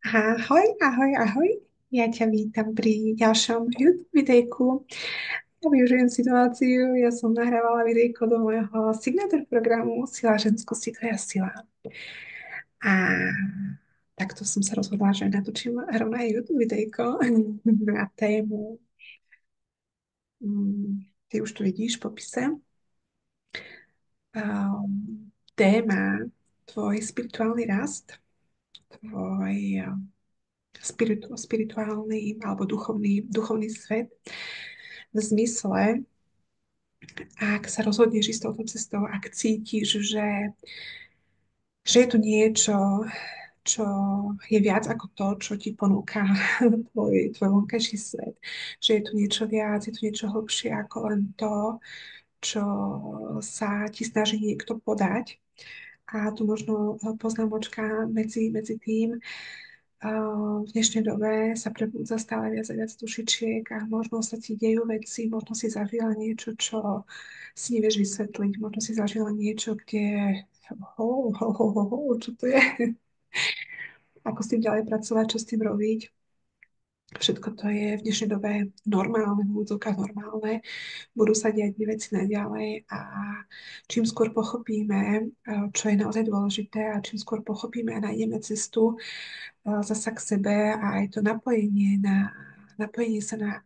Ahoj, ahoj, ahoj. Ja ťa vítam pri ďalšom YouTube videjku. Ja využijem situáciu, ja som nahrávala videjko do môjho signature programu Sila ženskosti, tvoja sila. A takto som sa rozhodla, že natočím rovno aj YouTube videjko na tému, ty už to vidíš v popise, téma tvoj spirituálny rast, tvoj spirituálny alebo duchovný svet v zmysle, ak sa rozhodneš ísť touto cestou, ak cítiš, že je tu niečo, čo je viac ako to, čo ti ponúka tvoj vonkajší svet, že je tu niečo viac, je tu niečo hlbšie ako len to, čo sa ti snaží niekto podať. A tu možno poznámočka medzi tým, v dnešnej dobe sa prebudza stále viac a viac dušičiek a možno sa ti dejú veci, možno si zažila niečo, čo si nevieš vysvetliť, možno si zažila niečo, kde čo to je, ako s tým ďalej pracovať, čo s tým robiť. Všetko to je v dnešnej dobe normálne, v úvodzovkách normálne, budú sa diať veci naďalej a čím skôr pochopíme, čo je naozaj dôležité a čím skôr pochopíme a nájdeme cestu zasa k sebe a aj to napojenie sa na,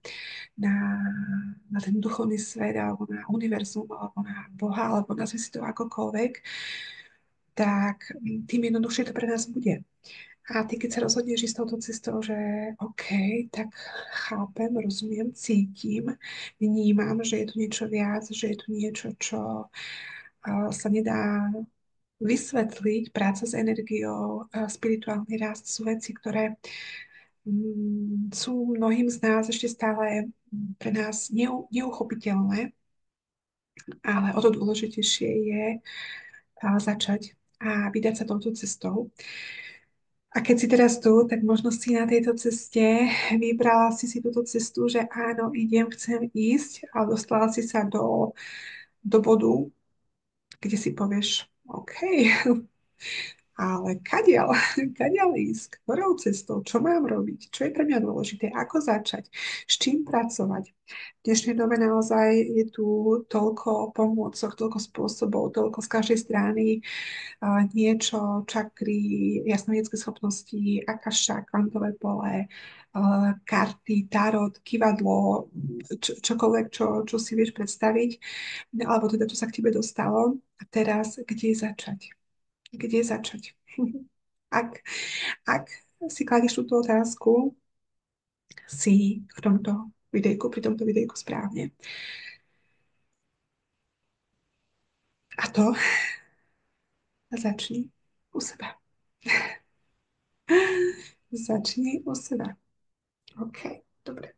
na ten duchovný svet alebo na univerzum alebo na Boha alebo nazvi si to akokoľvek, tak tým jednoduchšie to pre nás bude. A ty, keď sa rozhodneš ísť touto cestou, že OK, tak chápem, rozumiem, cítim, vnímam, že je tu niečo viac, že je tu niečo, čo sa nedá vysvetliť, práca s energiou, spirituálny rast sú veci, ktoré sú mnohým z nás ešte stále pre nás neuchopiteľné, ale o to dôležitejšie je začať a vydať sa touto cestou. A keď si teraz tu, tak možno si na tejto ceste vybrala si túto cestu, že áno, idem, chcem ísť a dostala si sa do bodu, kde si povieš, OK, ale kadiaľ, kadiaľ ísť, ktorou cestou, čo mám robiť, čo je pre mňa dôležité, ako začať, s čím pracovať. V dnešnej dobe naozaj je tu toľko pomôcok, toľko spôsobov, toľko z každej strany niečo, čakry, jasnovedecké schopnosti, akaša, kvantové pole, karty, tarot, kivadlo, čokoľvek, čo si vieš predstaviť, alebo teda, čo sa k tebe dostalo. A teraz, kde začať? Kde začať? Ak, ak si kladieš túto otázku, si v tomto videjku, pri tomto videjku správne. A to začni u seba. Začni u seba. OK, dobre.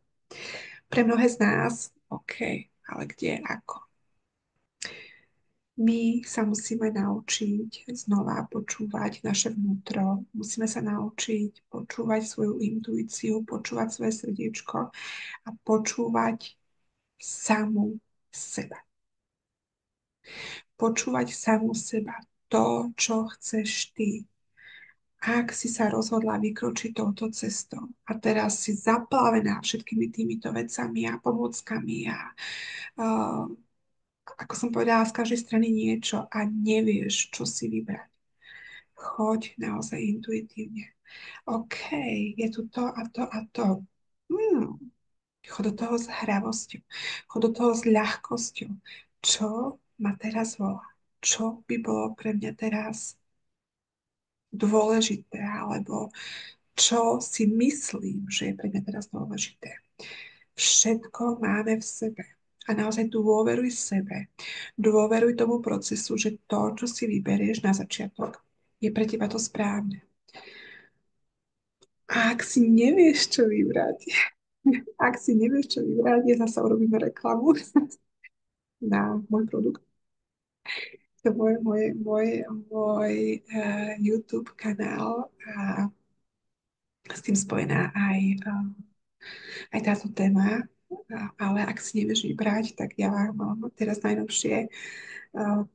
Pre mnohé z nás, OK, ale kde, ako? My sa musíme naučiť znova počúvať naše vnútro, musíme sa naučiť počúvať svoju intuíciu, počúvať svoje srdiečko a počúvať samú seba. Počúvať samú seba, to, čo chceš ty. Ak si sa rozhodla vykročiť touto cestou a teraz si zaplavená všetkými týmito vecami a pomockami a uh, ako som povedala, z každej strany niečo a nevieš, čo si vybrať. Choď naozaj intuitívne. OK, je tu to a to a to. Chod do toho s hravosťou. Chod do toho s ľahkosťou. Čo ma teraz volá? Čo by bolo pre mňa teraz dôležité? Alebo čo si myslím, že je pre mňa teraz dôležité? Všetko máme v sebe. A naozaj dôveruj sebe. Dôveruj tomu procesu, že to, čo si vyberieš na začiatok, je pre teba to správne. A ak si nevieš, čo vybrať, ak si nevieš, čo vybrať, ja zase urobíme reklamu na môj produkt. To môj YouTube kanál a s tým spojená aj táto téma. Ale ak si nevieš vybrať, tak ja mám teraz najnovšie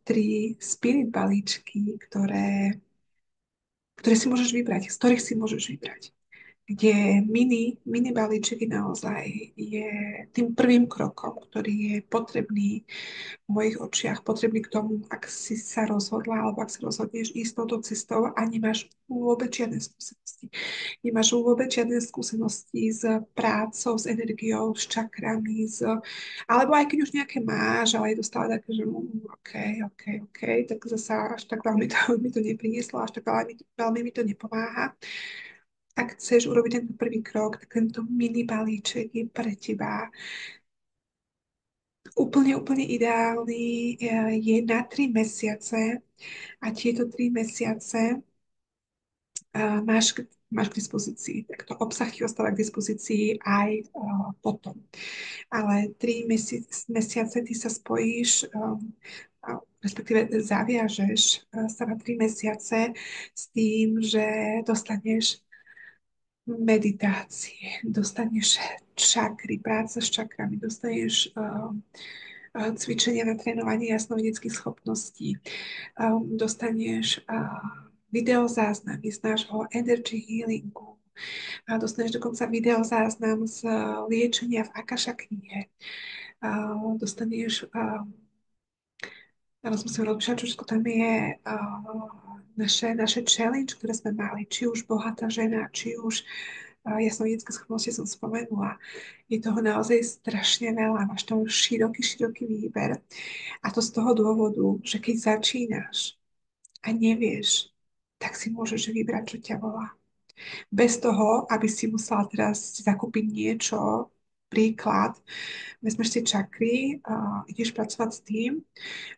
tri spirit balíčky, ktoré si môžeš vybrať, z ktorých si môžeš vybrať. kde mini balíček je tým prvým krokom, ktorý je potrebný v mojich očiach, potrebný k tomu, ak si sa rozhodla alebo ak sa rozhodneš ísť touto cestou a nemáš vôbec žiadne skúsenosti. Nemáš vôbec žiadne skúsenosti s prácou, s energiou, s čakrami, alebo aj keď už nejaké máš, ale je to stále také, že OK, OK, OK, tak zasa až tak veľmi to, mi to neprinieslo, až tak veľmi mi to nepomáha. Ak chceš urobiť tento prvý krok, tak tento mini balíček je pre teba úplne ideálny. Je na 3 mesiace a tieto 3 mesiace máš k dispozícii. Takto obsah ti ostáva k dispozícii aj potom. Ale 3 mesiace ty sa spojíš, respektíve zaviažeš sa na 3 mesiace s tým, že dostaneš meditácie, dostaneš čakry, práca s čakrami, dostaneš cvičenia na trénovanie jasnovideckých schopností, dostaneš videozáznamy z nášho energy healingu, a dostaneš dokonca videozáznam z liečenia v Akasha knihe. Dostaneš, teraz musím rozmýšľať, čo tam je naše challenge, ktoré sme mali, či už bohatá žena, či už jasnovidecké schopnosti som spomenula. Je toho naozaj strašne veľa, máš tam široký výber. A to z toho dôvodu, že keď začínaš a nevieš, tak si môžeš vybrať, čo ťa volá. Bez toho, aby si musela teraz si zakúpiť niečo, príklad, vezmeš si čakry, ideš pracovať s tým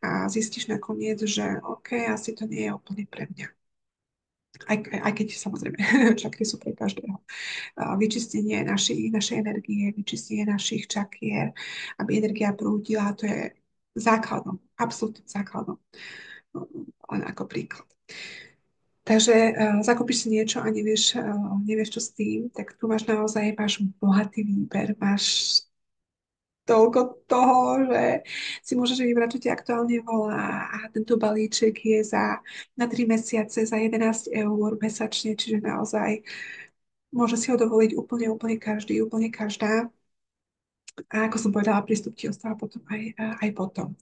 a zistíš nakoniec, že OK, asi to nie je úplne pre mňa. Aj keď samozrejme čakry sú pre každého. Vyčistenie našej energie, vyčistenie našich čakier, aby energia prúdila, to je základom, absolútnym základom. Len ako príklad. Takže zakúpiš si niečo a nevieš čo s tým, tak tu máš bohatý výber, máš toľko toho, že si môžeš vybrať, čo ti aktuálne volá a tento balíček je na 3 mesiace za 11 eur mesačne, čiže naozaj môže si ho dovoliť úplne každý, úplne každá. A ako som povedala, prístup ti ostáva potom aj potom.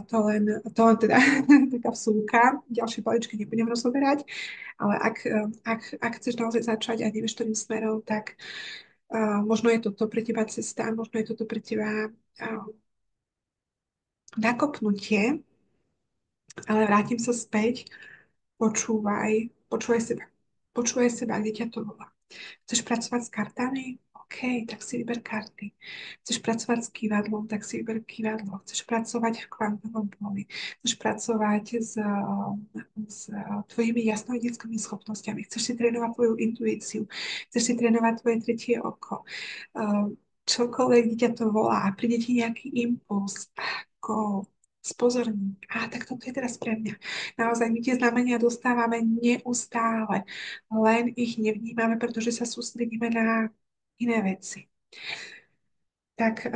To len teda taká vsúka. Ďalšie balíčky nebudem rozoberať, ale ak chceš naozaj začať a nevieš ktorým smerom, tak možno je toto pre teba cesta, možno je toto pre teba nakopnutie, ale vrátim sa späť. Počúvaj seba. Počúvaj seba, kde ťa to volá. Chceš pracovať s kartami? OK, tak si vyber karty. Chceš pracovať s kývadlom? Tak si vyber kývadlo. Chceš pracovať v kvantovom poli? Chceš pracovať s tvojimi jasnovideckými schopnosťami? Chceš si trénovať tvoju intuíciu? Chceš si trénovať tvoje tretie oko? Čokoľvek, kde ťa to volá a príde ti nejaký impuls, ako spozorní. Tak toto je teraz pre mňa. Naozaj my tie znamenia dostávame neustále, len ich nevnímame, pretože sa sústredíme na iné veci. Tak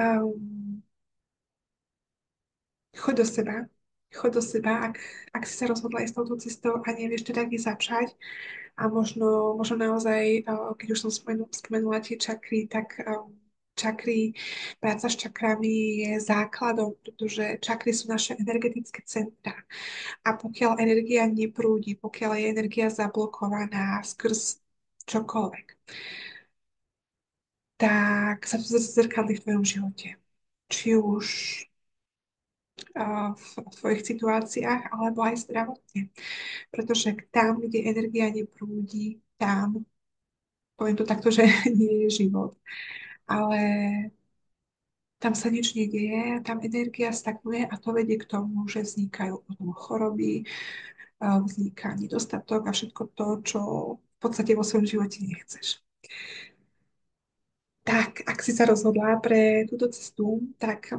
choď do seba. Choď do seba, ak si sa rozhodla ísť touto cestou a nevieš teda, kde začať. A možno naozaj, keď už som spomenula tie čakry, tak čakry, práca s čakrami je základom, pretože čakry sú naše energetické centra. A pokiaľ energia neprúdi, pokiaľ je energia zablokovaná skrz čokoľvek, tak sa to zrkadlí v tvojom živote. Či už v tvojich situáciách, alebo aj zdravotne. Pretože tam, kde energia neprúdi, tam, poviem to takto, že nie je život. Ale tam sa nič nedieje, tam energia stagnuje a to vedie k tomu, že vznikajú potom choroby, vzniká nedostatok a všetko to, čo v podstate vo svojom živote nechceš. Tak, ak si sa rozhodla pre túto cestu, tak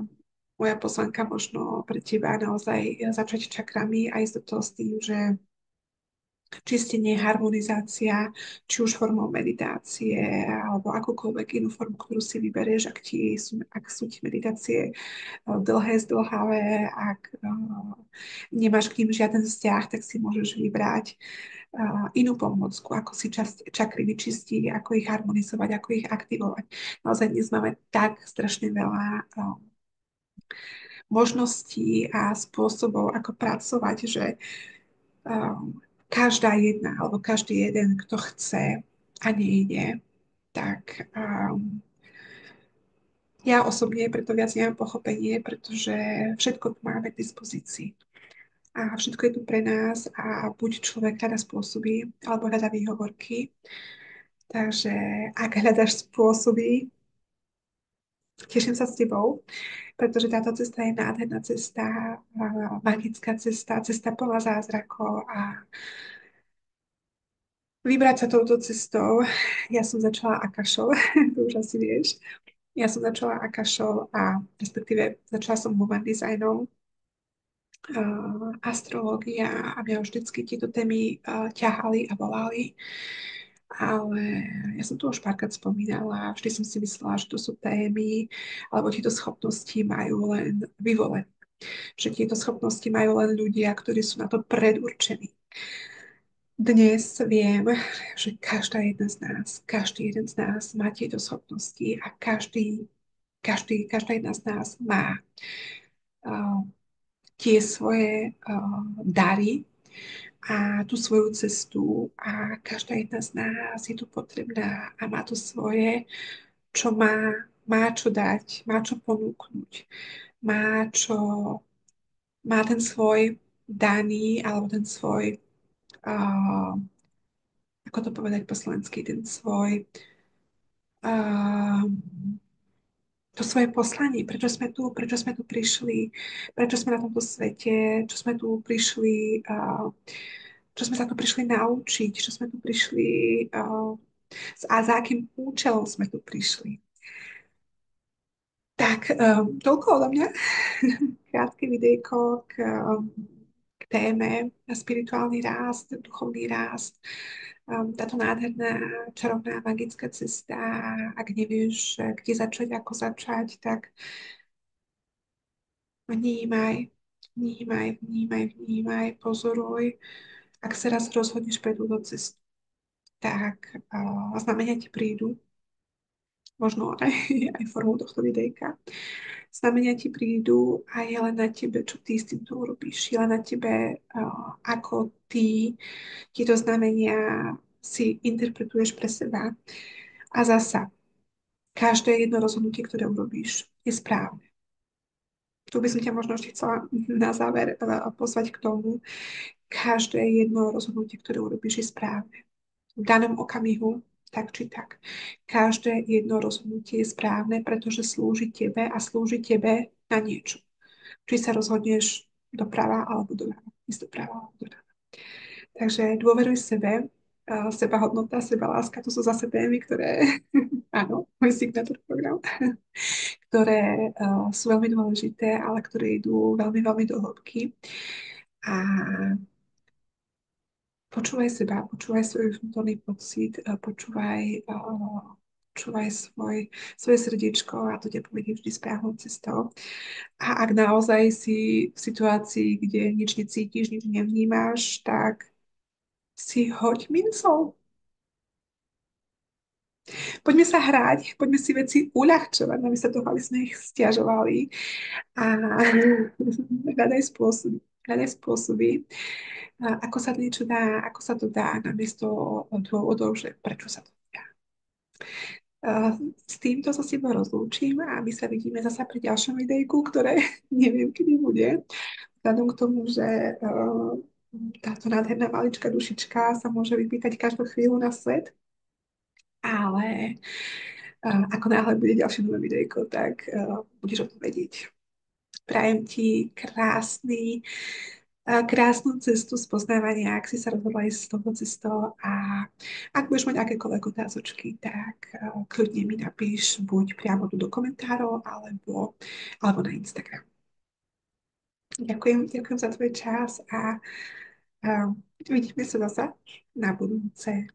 moja poslanka možno pre teba naozaj začať čakrami a ísť do toho s tým, že čistenie, harmonizácia, či už formou meditácie alebo akúkoľvek inú formu, ktorú si vyberieš, ak sú ti meditácie dlhé, zdlhavé, ak nemáš k ním žiaden vzťah, tak si môžeš vybrať inú pomôcku, ako si čakry vyčistiť, ako ich harmonizovať, ako ich aktivovať. Naozaj dnes máme tak strašne veľa možností a spôsobov, ako pracovať, že každá jedna alebo každý jeden, kto chce a nejde, tak ja osobne preto viac nemám pochopenie, pretože všetko tu máme k dispozícii. A všetko je tu pre nás a buď človek hľada spôsoby, alebo hľada výhovorky. Takže ak hľadaš spôsoby, teším sa s tebou, pretože táto cesta je nádherná cesta, magická cesta, cesta plná zázrakov a vybrať sa touto cestou. Ja som začala Akašou, to už asi vieš. Ja som začala Akašou a respektíve začala som human designom, astrológia a mňa vždycky tieto témy ťahali a volali. Ale ja som to už párkrát spomínala, vždy som si myslela, že to sú témy alebo tieto schopnosti majú len vyvolené. Že tieto schopnosti majú len ľudia, ktorí sú na to predurčení. Dnes viem, že každý jeden z nás má tieto schopnosti a každá jedna z nás má uh, tie svoje dary a tú svoju cestu a každá jedna z nás je tu potrebná a má to svoje, čo má čo dať, má čo ponúknuť, má čo, má ten svoj daný alebo ten svoj, uh, ako to povedať po slovensky, ten svoj uh, to svoje poslanie, prečo sme tu prišli, prečo sme na tomto svete, čo sme tu prišli, čo sme sa tu prišli naučiť, čo sme tu prišli a za akým účelom sme tu prišli. Tak, toľko odo mňa. Krátke videjko k téme spirituálny rást, duchovný rást. Táto nádherná, čarovná, magická cesta. Ak nevieš, kde začať, ako začať, tak vnímaj, vnímaj, pozoruj. Ak sa raz rozhodneš pre túto cestu, tak znamenia ti prídu, možno aj, aj formou tohto videjka. Znamenia ti prídu a je len na tebe, čo ty s týmto urobíš. Je len na tebe, ako ty tieto znamenia si interpretuješ pre seba. A zasa, každé jedno rozhodnutie, ktoré urobíš, je správne. Tu by som ťa možno ešte chcela na záver pozvať k tomu. Každé jedno rozhodnutie, ktoré urobíš, je správne. V danom okamihu, tak či tak. Každé jedno rozhodnutie je správne, pretože slúži tebe a slúži tebe na niečo. Či sa rozhodneš doprava alebo doľava. Ísť doprava alebo doľava. Takže dôveruj sebe, seba hodnota, seba láska, to sú zase témy, ktoré, áno, môj signature program, ktoré sú veľmi dôležité, ale ktoré idú veľmi, veľmi do hĺbky. A počúvaj seba, počúvaj svoj vnútorný pocit, počúvaj svoje srdiečko a to ťa povedie vždy správnou cestou. A ak naozaj si v situácii, kde nič necítiš, nič nevnímáš, tak si hoď mincov. Poďme sa hrať, poďme si veci uľahčovať, namiesto toho, aby sme ich stiažovali. A hľadaj spôsoby. Hľadaj spôsoby, ako sa to niečo dá, ako sa to dá, namiesto dôvodov, že prečo sa to dá. S týmto sa s tebou rozlúčim a my sa vidíme zasa pri ďalšom videjku, ktoré neviem, kedy bude. Vzhľadom k tomu, že táto nádherná maličká dušička sa môže vypýtať každú chvíľu na svet, ale ako náhle bude ďalšie nové videjko, tak budeš o tom vedieť. Prajem ti krásnu cestu spoznávania, ak si sa rozhodla ísť s touto cestou a ak budeš mať akékoľvek otázočky, tak kľudne mi napíš buď priamo tu do komentárov, alebo na Instagram. Ďakujem za tvoj čas a A vidíme sa zasa na budúce.